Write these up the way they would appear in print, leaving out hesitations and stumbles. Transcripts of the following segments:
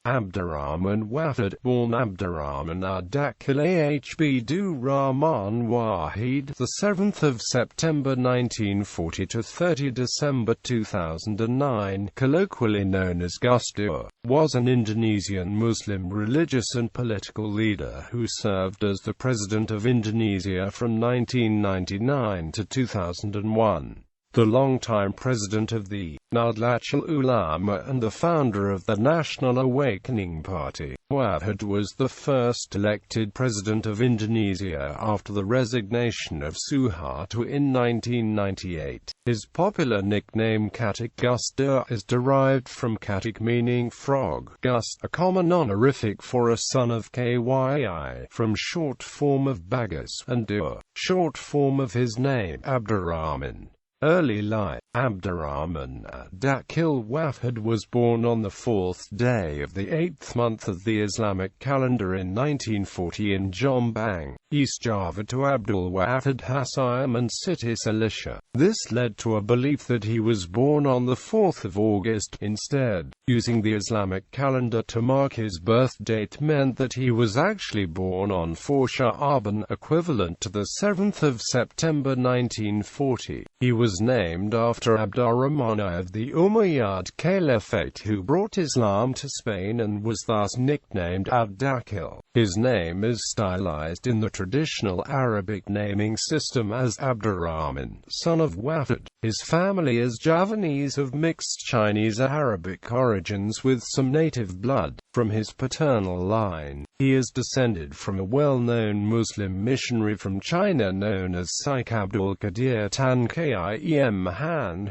Abdurrahman Wahid, born Abdurrahman ad-Dakhil ahb-doo-RAH-mahn Wahid, the 7th of September 1940 to 30 December 2009, colloquially known as Gus Dur, was an Indonesian Muslim religious and political leader who served as the President of Indonesia from 1999 to 2001. The longtime president of the Nahdlatul Ulama and the founder of the National Awakening Party, Wahid was the first elected president of Indonesia after the resignation of Suharto in 1998. His popular nickname Katak Gus Dur is derived from Katak, meaning frog, Gus, a common honorific for a son of kyai, from short form of bagus, and Dur, short form of his name, Abdurrahman. Early life. Abdurrahman ad-Dakhil Wahid was born on the 4th day of the 8th month of the Islamic calendar in 1940 in Jombang, East Java, to Abdul Wahid Hasiman City Cilicia. This led to a belief that he was born on the 4th of August. Instead, using the Islamic calendar to mark his birth date meant that he was actually born on 4 Sha'aban, equivalent to the 7th of September 1940. He was named after Abdurrahman of the Umayyad Caliphate, who brought Islam to Spain and was thus nicknamed ad-Dakhil. His name is stylized in the traditional Arabic naming system as Abdurrahman, son of Wahid. His family is Javanese of mixed Chinese-Arabic origins with some native blood. From his paternal line, he is descended from a well-known Muslim missionary from China known as Syekh Abdul Qadir Tan Kyai,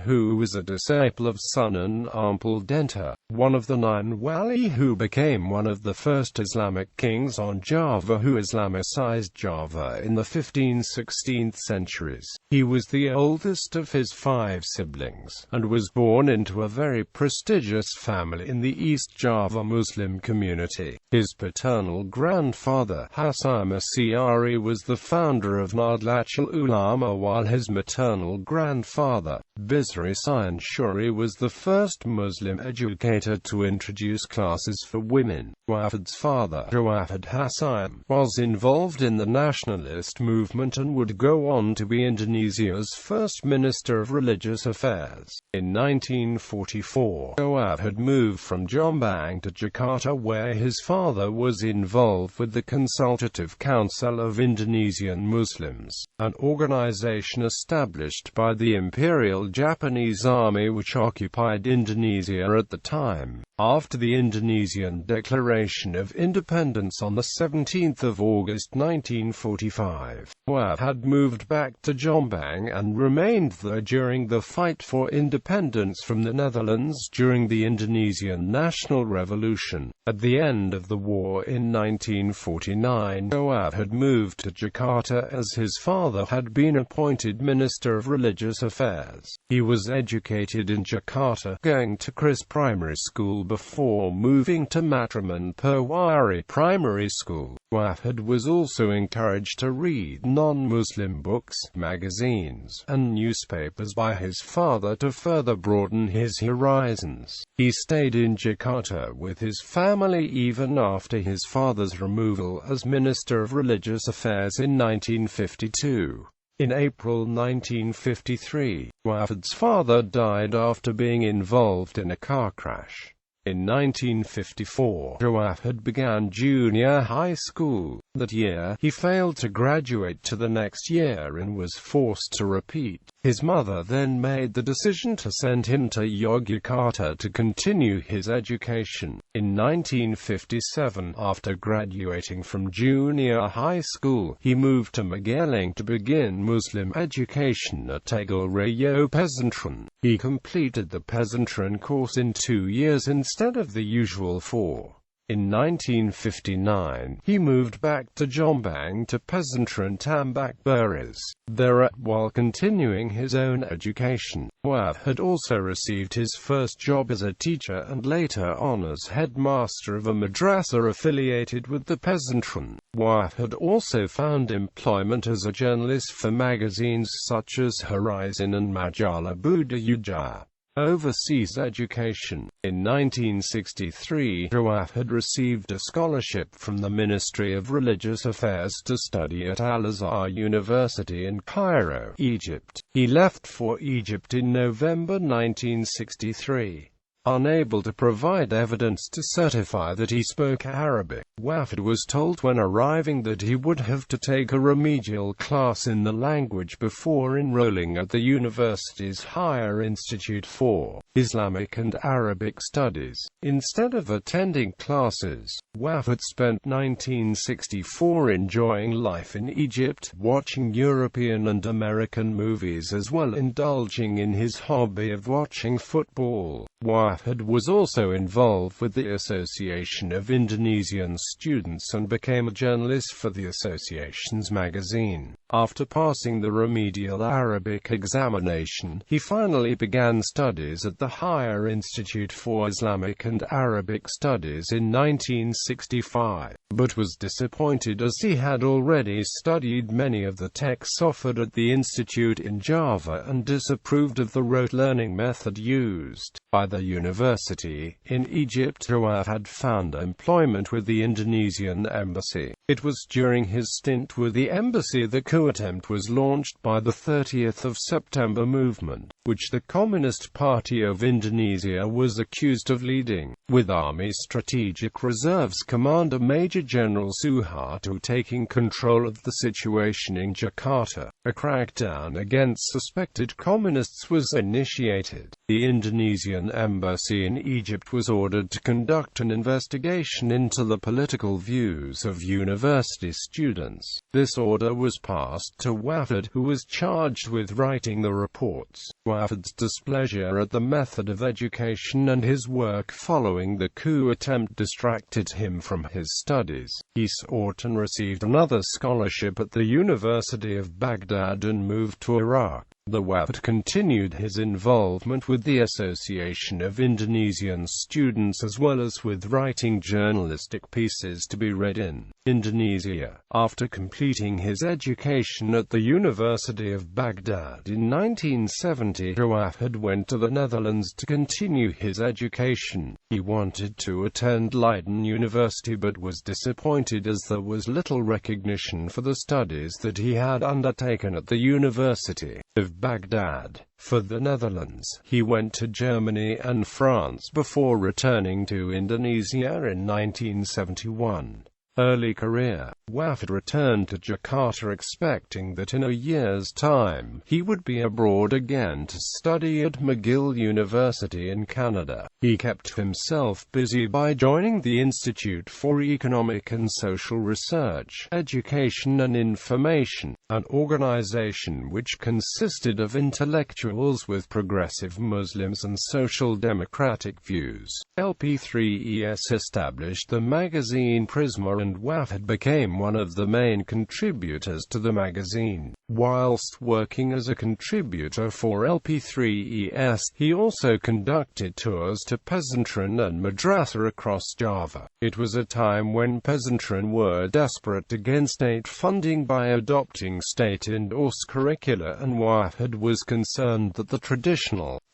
who was a disciple of Sunan Ampel Denta, one of the 9 wali who became one of the first Islamic kings on Java who Islamicized Java in the 15th–16th centuries. He was the oldest of his 5 siblings, and was born into a very prestigious family in the East Java Muslim community. His paternal grandfather, Hasim Asyari, was the founder of Nahdlatul Ulama, while his maternal grandfather, Bisri Shuri, was the first Muslim educator to introduce classes for women. Wahid's father, Wahid Hasim, was involved in the nationalist movement and would go on to be Indonesia's first Minister of Religious Affairs. In 1944, Wahid moved from Jombang to Jakarta, where his father was involved with the Consultative Council of Indonesian Muslims, an organization established by the Imperial Japanese Army which occupied Indonesia at the time. After the Indonesian Declaration of Independence on the 17th of August 1945, Wahid moved back to Jombang and remained there during the fight for independence from the Netherlands during the Indonesian National Revolution. At the end of the war in 1949, Wahid moved to Jakarta as his father had been appointed Minister of Religious Affairs. He was educated in Jakarta, going to Kris Primary School before moving to Matraman Perwari Primary School. Wahid was also encouraged to read non-Muslim books, magazines, and newspapers by his father to further broaden his horizons. He stayed in Jakarta with his family even after his father's removal as Minister of Religious Affairs in 1952. In April 1953, Wahid's father died after being involved in a car crash. In 1954, Wahid began junior high school. That year, he failed to graduate to the next year and was forced to repeat. His mother then made the decision to send him to Yogyakarta to continue his education. In 1957, after graduating from junior high school, he moved to Magelang to begin Muslim education at Tegal Rayo Pesantren. He completed the Pesantren course in 2 years instead of the usual 4. In 1959, he moved back to Jombang to Pesantren Tambak Beras. There, while continuing his own education, Wahid also received his first job as a teacher and later on as headmaster of a madrasa affiliated with the Pesantren. Wahid also found employment as a journalist for magazines such as Horizon and Majalah Budaya. overseas education. In 1963, Wahid received a scholarship from the Ministry of Religious Affairs to study at Al-Azhar University in Cairo, Egypt. He left for Egypt in November 1963. Unable to provide evidence to certify that he spoke Arabic, Wahid was told when arriving that he would have to take a remedial class in the language before enrolling at the university's Higher Institute for Islamic and Arabic Studies. Instead of attending classes, Wahid spent 1964 enjoying life in Egypt, watching European and American movies as well indulging in his hobby of watching football. Wahid was also involved with the Association of Indonesian Students and became a journalist for the association's magazine. After passing the remedial Arabic examination, he finally began studies at the Higher Institute for Islamic and Arabic Studies in 1965, but was disappointed as he had already studied many of the texts offered at the institute in Java and disapproved of the rote learning method used by the university. In Egypt, Wahid had found employment with the Indonesian embassy. It was during his stint with the embassy the coup attempt was launched by the 30th of September movement, which the Communist Party of Indonesia was accused of leading, with Army Strategic Reserves Commander Major General Suharto taking control of the situation in Jakarta. A crackdown against suspected communists was initiated. The Indonesian embassy in Egypt was ordered to conduct an investigation into the political views of university students. This order was passed to Wahid, who was charged with writing the reports. Wahid's displeasure at the method of education and his work following the coup attempt distracted him from his studies. He sought and received another scholarship at the University of Baghdad and moved to Iraq. Wahid continued his involvement with the Association of Indonesian Students as well as with writing journalistic pieces to be read in Indonesia. After completing his education at the University of Baghdad in 1970, Wahid went to the Netherlands to continue his education. He wanted to attend Leiden University but was disappointed as there was little recognition for the studies that he had undertaken at the University of Baghdad. For the Netherlands, he went to Germany and France before returning to Indonesia in 1971. Early career. Wahid returned to Jakarta expecting that in a year's time, he would be abroad again to study at McGill University in Canada. He kept himself busy by joining the Institute for Economic and Social Research, Education and Information, an organization which consisted of intellectuals with progressive Muslims and social democratic views. LP3ES established the magazine Prisma and Wahid became one of the main contributors to the magazine. Whilst working as a contributor for LP3ES, he also conducted tours to pesantren and madrasah across Java. It was a time when pesantren were desperate to gain state funding by adopting state-endorsed curricula, and Wahid was concerned that the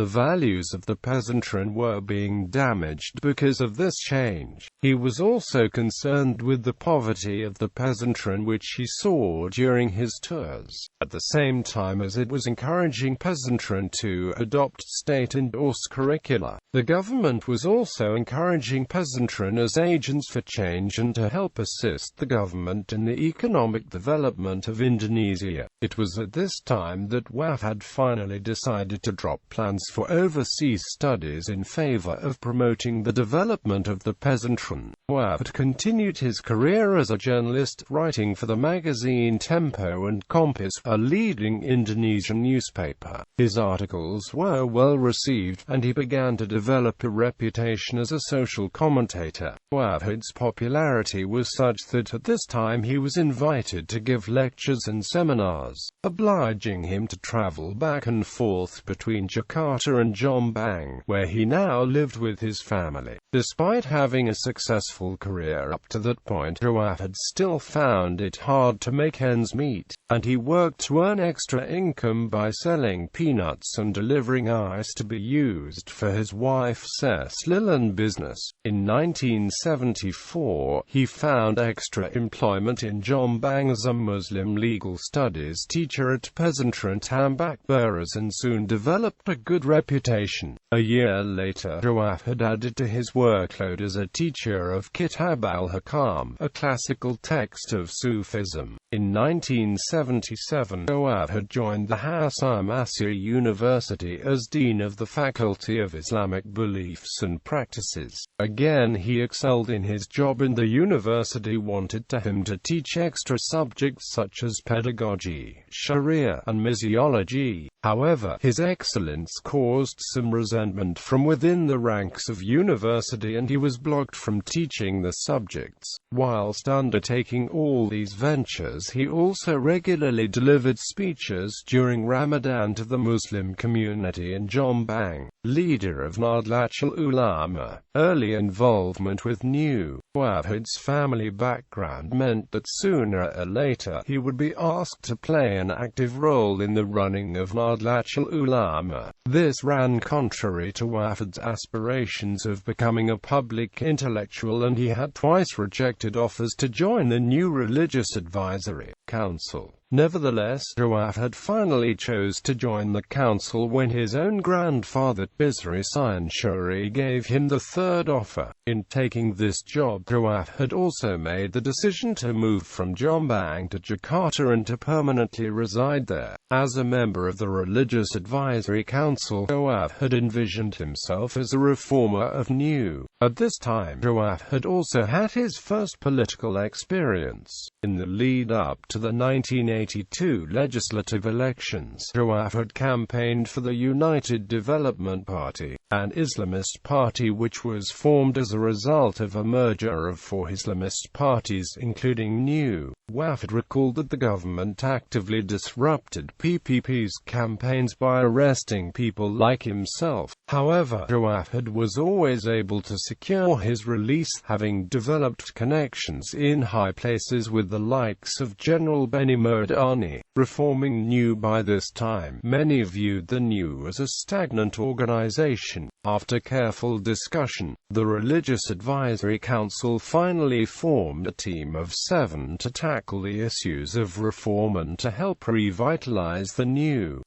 values of the pesantren were being damaged because of this change. He was also concerned with the poverty of the pesantren which he saw during his tours, at the same time as it was encouraging pesantren to adopt state-endorsed curricula. The government was also encouraging pesantren as agents for change and to help assist the government in the economic development of Indonesia. It was at this time that Wahid finally decided to drop plans for overseas studies in favor of promoting the development of the pesantren. Wahid continued his career as a journalist, writing for the magazine Tempo and Kompas, a leading Indonesian newspaper. His articles were well received, and he began to develop a reputation as a social commentator. Wahid's popularity was such that at this time he was invited to give lectures and seminars, obliging him to travel back and forth between Jakarta Jakarta and Jombang, where he now lived with his family. Despite having a successful career up to that point, Wahid still found it hard to make ends meet, and he worked to earn extra income by selling peanuts and delivering ice to be used for his wife's linen business. In 1974, he found extra employment in Jombang as a Muslim legal studies teacher at Pesantren Tambak Beras and soon developed a good reputation. A year later, Wahid added to his workload as a teacher of Kitab al-Hikam, a classical text of Sufism. In 1977, Wahid joined the Hasan Basri University as Dean of the Faculty of Islamic Beliefs and Practices. Again, he excelled in his job, and the university wanted him to teach extra subjects such as pedagogy, sharia, and missiology. However, his excellence caused some resentment from within the ranks of university, and he was blocked from teaching the subjects. Whilst undertaking all these ventures, he also regularly delivered speeches during Ramadan to the Muslim community in Jombang. Leader of Nahdlatul Ulama, early involvement with Wahid's family background meant that sooner or later he would be asked to play an active role in the running of Nahdlatul Ulama. This ran contrary to Wahid's aspirations of becoming a public intellectual, and he had twice rejected offers to join the new Religious Advisory Council. Nevertheless, Wahid finally chose to join the council when his own grandfather Bisri Shuri gave him the third offer. In taking this job, Wahid also made the decision to move from Jombang to Jakarta and to permanently reside there. As a member of the Religious Advisory Council, Wahid envisioned himself as a reformer of At this time, Wahid also had his first political experience. In the lead-up to the 1982 legislative elections, Wahid campaigned for the United Development Party, an Islamist party which was formed as a result of a merger of four Islamist parties including Wahid recalled that the government actively disrupted PPP's campaigns by arresting people like himself. However, Wahid was always able to secure his release, having developed connections in high places with the likes of General Beni Mardani. Reforming by this time, many viewed the as a stagnant organization. After careful discussion, the Religious Advisory Council finally formed a team of 7 to tackle the issues of reform and to help revitalize the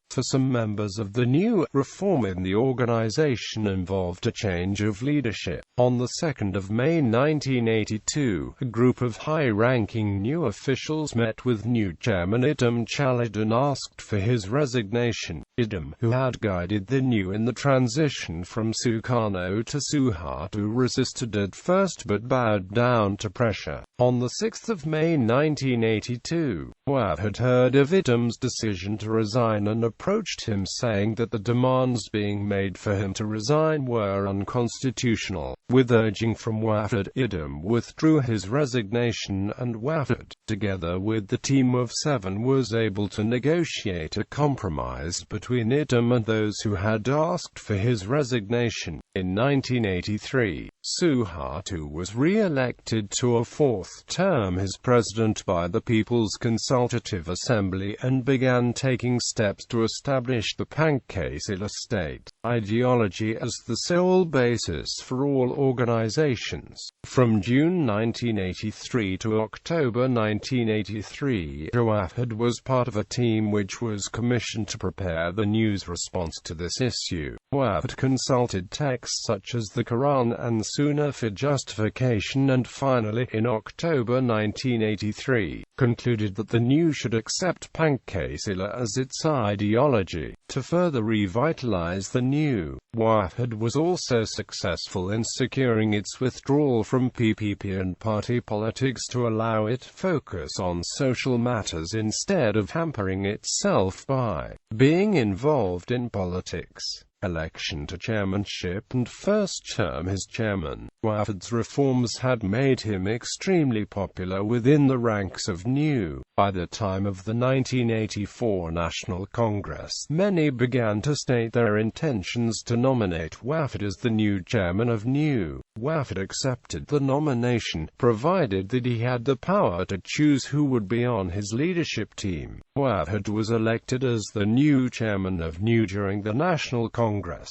For some members of the reform in the organization involved a change of leadership. On the 2nd of May 1982, a group of high-ranking officials met with chairman Idham Chalid and asked for his resignation. Idham, who had guided the in the transition from Sukarno to Suharto, resisted at first but bowed down to pressure. On the 6th of May 1982, Wahid heard of Idham's decision to resign and approached him saying that the demands being made for him to resign were unconstitutional. With urging from Wahid, Idham withdrew his resignation, and Wahid, together with the team of 7, was able to negotiate a compromise between Idham and those who had asked for his resignation. In 1983, Suharto was re-elected to a 4th term as president by the People's Consultative Assembly and began taking steps to establish the Pancasila state ideology as the sole basis for all organizations. From June 1983 to October 1983, Wahid was part of a team which was commissioned to prepare the news response to this issue. Wahid consulted texts such as the Quran and Sunnah for justification and finally, in October 1983, concluded that the new should accept Pancasila as its ideology. To further revitalize the new, Wahid was also successful in securing its withdrawal from PPP and party politics to allow it focus on social matters instead of hampering itself by being involved in politics. election to chairmanship and first term as chairman. Wahid's reforms had made him extremely popular within the ranks of NU. By the time of the 1984 National Congress, many began to state their intentions to nominate Wahid as the new chairman of NU. Wahid accepted the nomination, provided that he had the power to choose who would be on his leadership team. Wahid was elected as the new chairman of NU during the National Congress.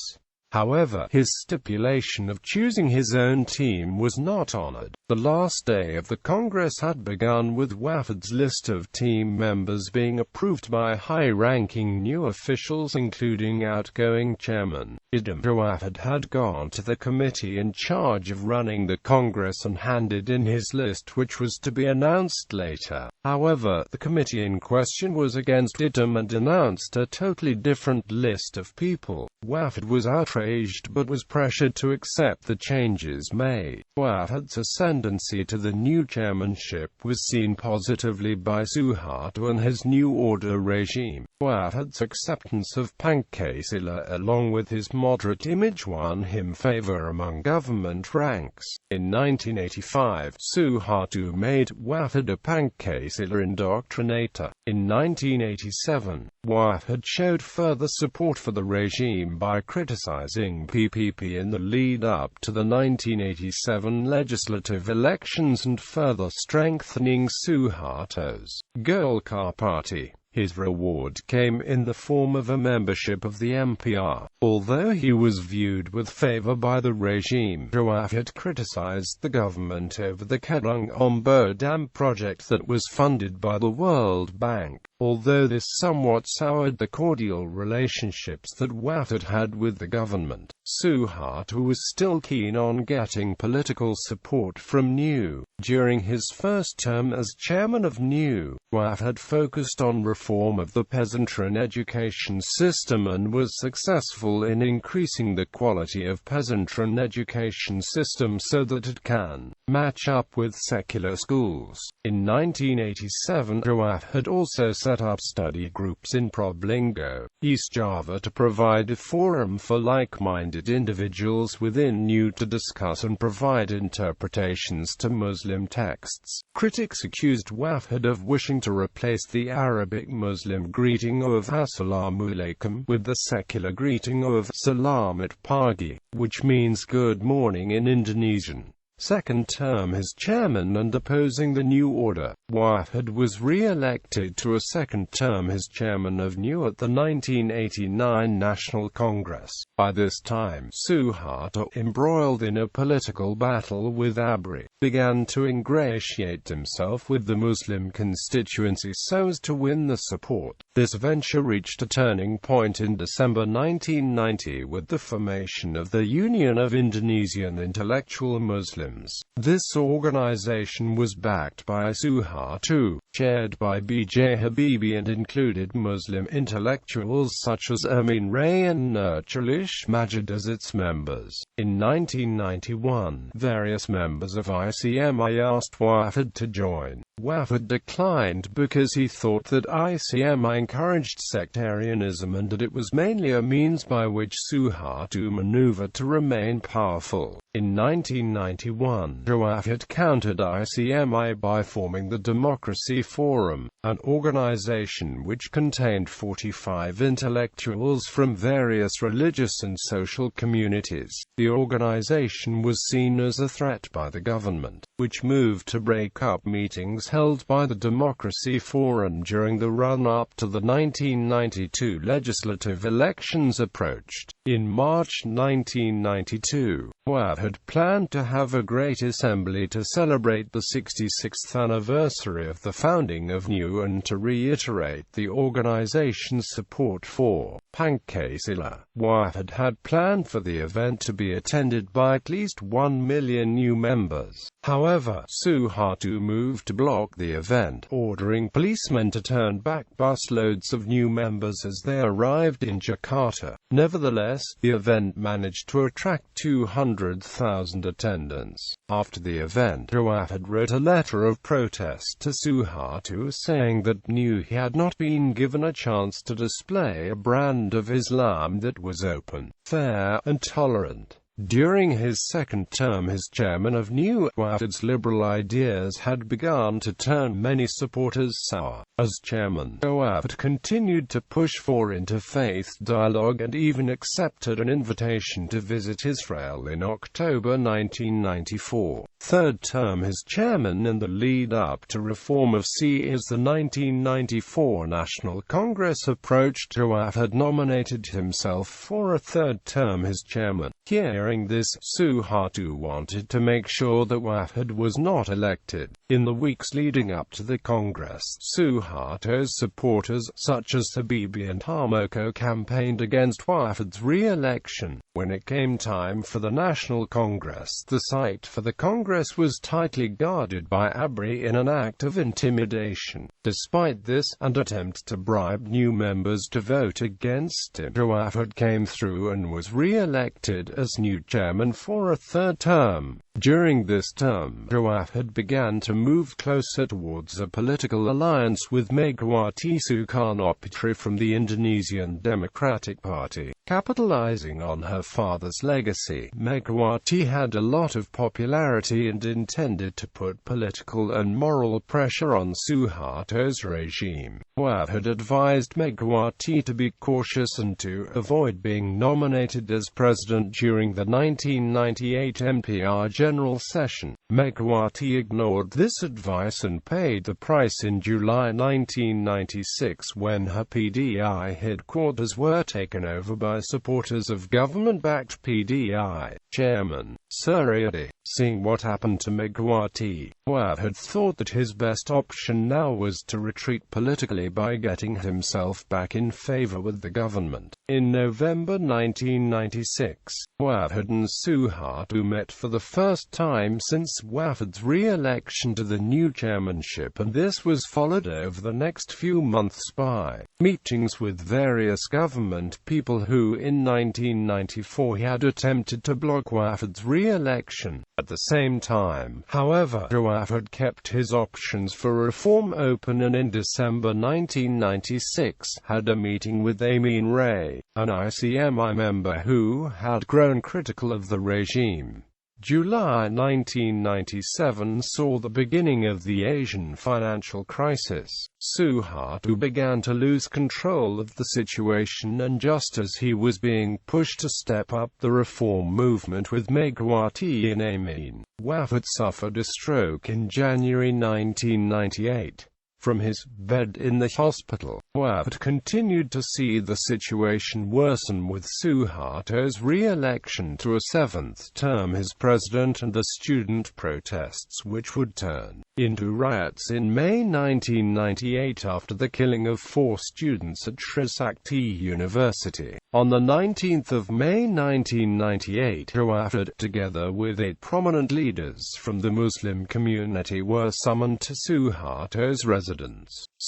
However, his stipulation of choosing his own team was not honored. The last day of the Congress had begun with Wahid's list of team members being approved by high-ranking NU officials including outgoing chairman Wahid had gone to the committee in charge of running the Congress and handed in his list, which was to be announced later. However, the committee in question was against Idam and announced a totally different list of people. Wahid was outraged but was pressured to accept the changes made. Wahid's ascendancy to the new chairmanship was seen positively by Suharto and his new order regime. Wahid's acceptance of Pancasila along with his moderate image won him favor among government ranks. In 1985, Suharto made Wahid a Pancasila indoctrinator. In 1987, Wahid showed further support for the regime by criticizing PPP in the lead-up to the 1987 legislative elections and further strengthening Suharto's Golkar party. His reward came in the form of a membership of the MPR. Although he was viewed with favor by the regime, Wahid criticized the government over the Kadang Dam project that was funded by the World Bank. Although this somewhat soured the cordial relationships that Wahid had with the government, Suharto was still keen on getting political support from NU. During his first term as chairman of NU, Wahid focused on reform of the peasantry education system and was successful in increasing the quality of peasantry education system so that it can match up with secular schools. In 1987, Wahid also set up study groups in Probolinggo, East Java to provide a forum for like-minded individuals within NU to discuss and provide interpretations to Muslim texts. Critics accused Wahid of wishing to replace the Arabic Muslim greeting of Assalamu alaikum with the secular greeting of Selamat pagi, which means good morning in Indonesian. Second term as chairman and opposing the new order, Wahid was re-elected to a second term as chairman of NU at the 1989 National Congress. By this time, Suharto, embroiled in a political battle with ABRI, began to ingratiate himself with the Muslim constituency so as to win the support. This venture reached a turning point in December 1990 with the formation of the Union of Indonesian Intellectual Muslims. This organization was backed by Suharto, chaired by B.J. Habibie and included Muslim intellectuals such as Amin Rais and Nurcholish Majid as its members. In 1991, various members of ICMI asked Wahid to join. Wahid declined because he thought that ICMI encouraged sectarianism and that it was mainly a means by which Suharto maneuvered to remain powerful. In 1991, Wahid countered ICMI by forming the Democracy Forum, an organization which contained 45 intellectuals from various religious and social communities. The organization was seen as a threat by the government, which moved to break up meetings held by the Democracy Forum during the run-up to the 1992 legislative elections approached. In March 1992, Wahid planned to have a great assembly to celebrate the 66th anniversary of the founding of NU and to reiterate the organization's support for Pancasila. Wahid had planned for the event to be attended by at least 1 million new members. However, Suharto moved to block the event, ordering policemen to turn back busloads of new members as they arrived in Jakarta. Nevertheless, the event managed to attract 200 100,000 attendants. After the event, Wahid wrote a letter of protest to Suharto saying that he had not been given a chance to display a brand of Islam that was open, fair, and tolerant. During his second term as chairman of Wahid's liberal ideas had begun to turn many supporters sour. As chairman, Wahid continued to push for interfaith dialogue and even accepted an invitation to visit Israel in October 1994. Third term as chairman in the lead-up to reform of C as the 1994 National Congress approached, Wahid nominated himself for a third term as chairman. Hearing this, Suharto wanted to make sure that Wahid was not elected. In the weeks leading up to the Congress, Suharto's supporters, such as Habibie and Harmoko, campaigned against Wahid's re-election. When it came time for the National Congress, the site for the Congress was tightly guarded by ABRI in an act of intimidation. Despite this, and attempt to bribe new members to vote against him, Wahid came through and was re-elected as new chairman for a third term. During this term, Wahid began to move closer towards a political alliance with Megawati Soekarno-Putri from the Indonesian Democratic Party. Capitalizing on her father's legacy, Megawati had a lot of popularity and intended to put political and moral pressure on Suharto's regime. Wahid advised Megawati to be cautious and to avoid being nominated as president during the 1998 MPR General Session. Megawati ignored this advice and paid the price in July 1996 when her PDI headquarters were taken over by supporters of government-backed PDI chairman Suryadi. Seeing what happened to Megawati, Wahid thought that his best option now was to retreat politically by getting himself back in favor with the government. In November 1996, Wahid and Suharto met for the first time since Wahid's re-election to the new chairmanship, and this was followed over the next few months by meetings with various government people who in 1994 had attempted to block Wahid's re-election. At the same time, however, Wahid kept his options for reform open and in December 1996 had a meeting with Amin Ray, an ICMI member who had grown critical of the regime. July 1997 saw the beginning of the Asian financial crisis. Suharto began to lose control of the situation, and just as he was being pushed to step up the reform movement with Megawati and Amin, Wahid suffered a stroke in January 1998. From his bed in the hospital, Wahid continued to see the situation worsen with Suharto's re-election to a seventh term as president and the student protests which would turn into riots in May 1998 after the killing of 4 students at Trisakti University. On the 19th of May 1998, Wahid, together with 8 prominent leaders from the Muslim community, were summoned to Suharto's residence.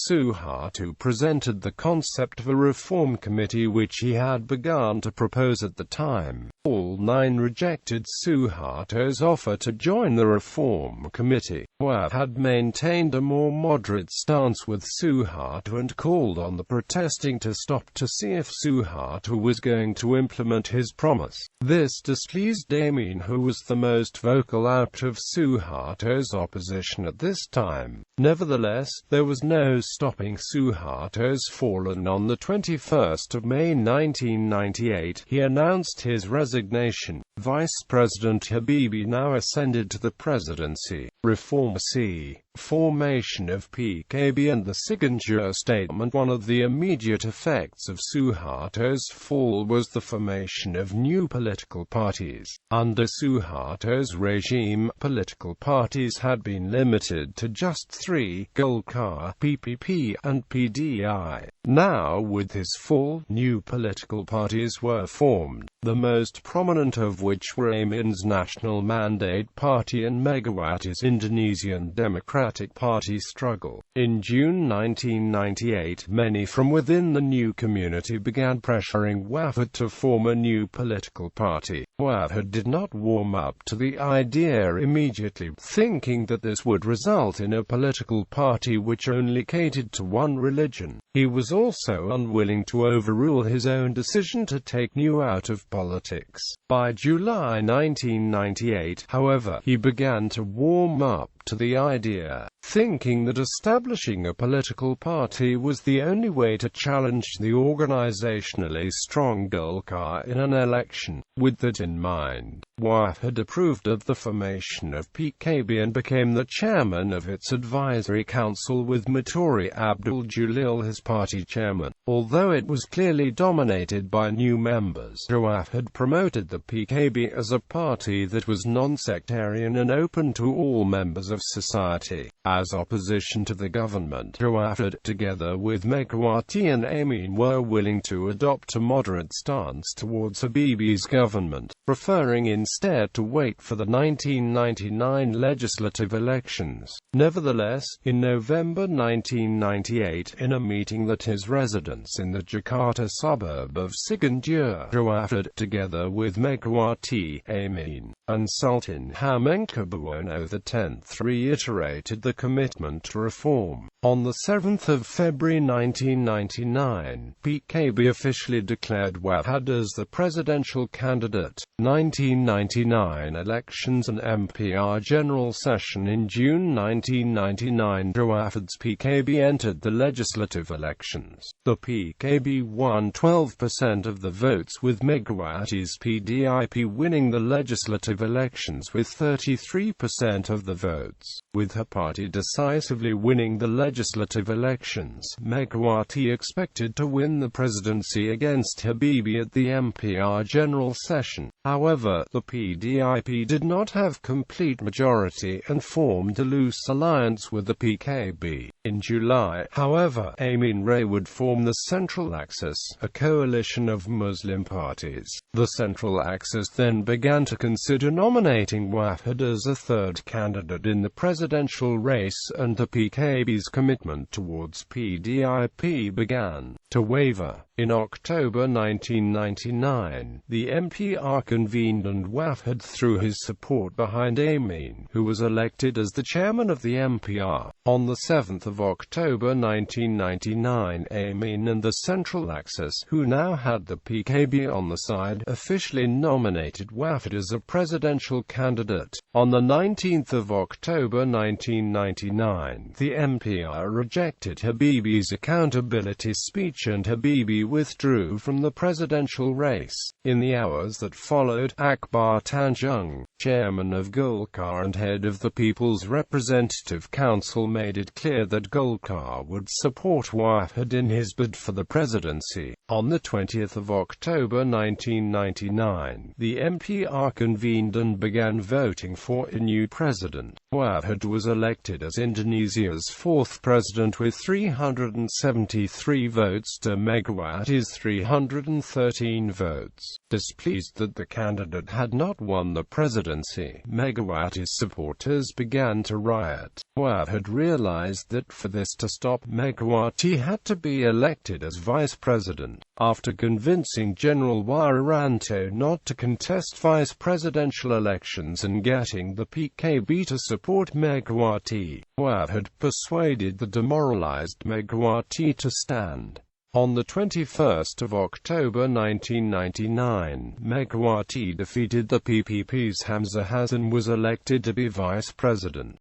Suharto presented the concept of a reform committee which he had begun to propose at the time. All 9 rejected Suharto's offer to join the reform committee. Wahid had maintained a more moderate stance with Suharto and called on the protesting to stop to see if Suharto was going to implement his promise. This displeased Amin, who was the most vocal out of Suharto's opposition at this time. Nevertheless, there was no stopping Suharto's fall, and on the 21st of May 1998, he announced his resignation. Vice President Habibie now ascended to the presidency. Reform C. Formation of PKB and the signature statement. One of the immediate effects of Suharto's fall was the formation of new political parties. Under Suharto's regime, political parties had been limited to just 3: Golkar, PPP, and PDI. Now with his fall, new political parties were formed, the most prominent of which were Amin's National Mandate Party and Megawati's Indonesian Democratic Party struggle. In June 1998, many from within the new community began pressuring Wahid to form a new political party. Wahid did not warm up to the idea immediately, thinking that this would result in a political party which only catered to one religion. He was also unwilling to overrule his own decision to take New out of politics. By July 1998, however, he began to warm up to the idea, thinking that establishing a political party was the only way to challenge the organizationally strong Golkar in an election. With that in mind, Wahid approved of the formation of PKB and became the chairman of its advisory council, with Maturi Abdul Jalil his party chairman. Although it was clearly dominated by new members, Wahid promoted the PKB as a party that was non-sectarian and open to all members of society. As opposition to the government, Wahid, together with Megawati and Amin, were willing to adopt a moderate stance towards Habibie's government, preferring instead to wait for the 1999 legislative elections. Nevertheless, in November 1998, in a meeting at his residence in the Jakarta suburb of Ciganjur, Wahid, together with Megawati, Amin, and Sultan Hamengkubuwono X, reiterated the commitment to reform. On the 7th of February 1999, PKB officially declared Wahid as the presidential candidate. 1999 elections and MPR general session. In June 1999, Wahid's PKB entered the legislative elections. The PKB won 12% of the votes, with Megawati's PDIP winning the legislative elections with 33% of the votes. With her party decisively winning the legislative elections, Megawati expected to win the presidency against Habibie at the MPR general session. However, the PDIP did not have complete majority and formed a loose alliance with the PKB. In July, however, Amin Ray would form the Central Axis, a coalition of Muslim parties. The Central Axis then began to consider nominating Wahid as a third candidate in the presidential race, and the PKB's commitment towards PDIP began to waver. In October 1999, the MPR convened and Wahid threw his support behind Amin, who was elected as the chairman of the MPR. On the 7th of October 1999, Amin and the Central Axis, who now had the PKB on the side, officially nominated Wahid as a presidential candidate. On the 19th of October 1999, the MPR rejected Habibie's accountability speech and Habibie withdrew from the presidential race. In the hours that followed, Akbar Tanjung, chairman of Golkar and head of the People's Representative Council, made it clear that Golkar would support Wahid in his bid for the presidency. On the 20th of October 1999, the MPR convened and began voting for a new president. Wahid was elected as Indonesia's fourth president with 373 votes to Megawati's 313 votes. Displeased that the candidate had not won the presidency, Megawati's supporters began to riot. Wahid realized that for this to stop, Megawati had to be elected as vice president. After convincing General Wiranto not to contest vice presidential elections and getting the PKB to support Megawati, Wahid persuaded the demoralized Megawati to stand. On the 21st of October 1999, Megawati defeated the PPP's Hamzah Hasan, was elected to be vice president.